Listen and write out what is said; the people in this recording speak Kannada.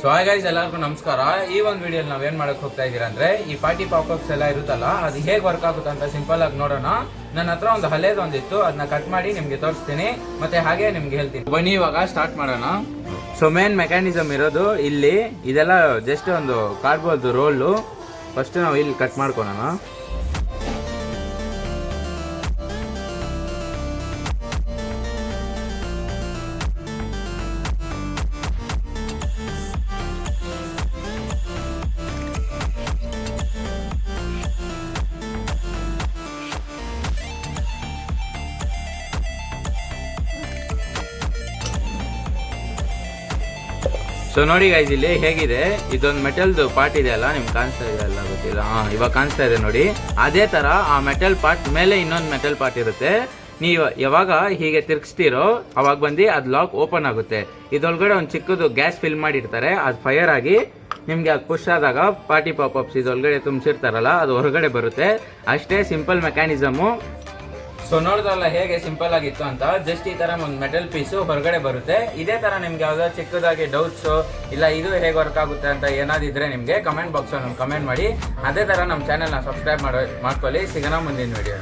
ಸೊ ಹಾಯ್ ಗೈಸ್, ಎಲ್ಲರಿಗೂ ನಮಸ್ಕಾರ. ಈ ಒಂದು ವಿಡಿಯೋಲಿ ನಾವೇನ್ ಮಾಡಕ್ ಹೋಗ್ತಾ ಇದೀರ ಅಂದ್ರೆ ಈ ಪಾರ್ಟಿ ಪಾಪ್ಅಪ್ಸ್ ಎಲ್ಲ ಇರುತ್ತಲ್ಲ, ಅದು ಹೇಗೆ ವರ್ಕ್ ಆಗುತ್ತೆ ಅಂತ ಸಿಂಪಲ್ ಆಗಿ ನೋಡೋಣ. ನನ್ನ ಹತ್ರ ಒಂದು ಹಳೇದೊಂದಿತ್ತು, ಅದನ್ನ ಕಟ್ ಮಾಡಿ ನಿಮ್ಗೆ ತೋರಿಸ್ತೀನಿ, ಮತ್ತೆ ಹಾಗೆ ನಿಮ್ಗೆ ಹೇಳ್ತೀನಿ. ಬನ್ನಿ ಇವಾಗ ಸ್ಟಾರ್ಟ್ ಮಾಡೋಣ. ಸೊ ಮೇನ್ ಮೆಕ್ಯಾನಿಸಮ್ ಇರೋದು ಇಲ್ಲಿ. ಇದೆಲ್ಲ ಜಸ್ಟ್ ಒಂದು ಕಾರ್ಡ್ಬೋರ್ಡ್ ರೋಲು. ಫಸ್ಟ್ ನಾವು ಇಲ್ಲಿ ಕಟ್ ಮಾಡ್ಕೊಳ್ಳೋಣ. ಸೊ ನೋಡಿ ಗೈಸ್, ಇಲ್ಲಿ ಹೇಗಿದೆ, ಇದೊಂದು ಮೆಟಲ್ದು ಪಾರ್ಟ್ ಇದೆ ಅಲ್ಲ, ನಿಮ್ಗೆ ಕಾಣಿಸ್ತಾ ಇದೆ ಅಲ್ಲ, ಗೊತ್ತಿಲ್ಲ. ಇವಾಗ ಕಾಣಿಸ್ತಾ ಇದೆ ನೋಡಿ. ಅದೇ ತರ ಆ ಮೆಟಲ್ ಪಾರ್ಟ್ ಮೇಲೆ ಇನ್ನೊಂದು ಮೆಟಲ್ ಪಾರ್ಟ್ ಇರುತ್ತೆ. ನೀವು ಯಾವಾಗ ಹೀಗೆ ತಿರ್ಗಿಸ್ತೀರೋ ಅವಾಗ ಬಂದು ಅದು ಲಾಕ್ ಓಪನ್ ಆಗುತ್ತೆ. ಇದೊಳಗಡೆ ಒಂದು ಚಿಕ್ಕದು ಗ್ಯಾಸ್ ಫಿಲ್ ಮಾಡಿರ್ತಾರೆ, ಅದು ಫೈರ್ ಆಗಿ ನಿಮ್ಗೆ ಅದು ಪುಷ್ ಆದಾಗ ಪಾರ್ಟಿ ಪಾಪ್ಅಪ್ಸ್ ಇದೊಳಗಡೆ ತುಂಬಿಸಿರ್ತಾರಲ್ಲ, ಅದು ಹೊರಗಡೆ ಬರುತ್ತೆ. ಅಷ್ಟೇ ಸಿಂಪಲ್ ಮೆಕ್ಯಾನಿಸಮು. ಸೊ ನೋಡಿದ್ರಲ್ಲ ಹೇಗೆ ಸಿಂಪಲ್ ಆಗಿತ್ತು ಅಂತ. ಜಸ್ಟ್ ಈ ತರ ಒಂದು ಮೆಟಲ್ ಪೀಸು ಹೊರಗಡೆ ಬರುತ್ತೆ. ಇದೇ ತರ ನಿಮ್ಗೆ ಯಾವ್ದೋ ಚಿಕ್ಕದಾಗಿ ಡೌಟ್ಸ್ ಇಲ್ಲ ಇದು ಹೇಗೆ ವರ್ಕ್ ಆಗುತ್ತೆ ಅಂತ ಏನಾದಿದ್ರೆ ನಿಮ್ಗೆ ಕಮೆಂಟ್ ಬಾಕ್ಸ್ ಅಲ್ಲಿ ಕಮೆಂಟ್ ಮಾಡಿ. ಅದೇ ತರ ನಮ್ಮ ಚಾನೆಲ್ನ ಸಬ್ಸ್ಕ್ರೈಬ್ ಮಾಡ್ಕೊಳ್ಳಿ. ಸಿಗೋಣ ಮುಂದಿನ ವಿಡಿಯೋ.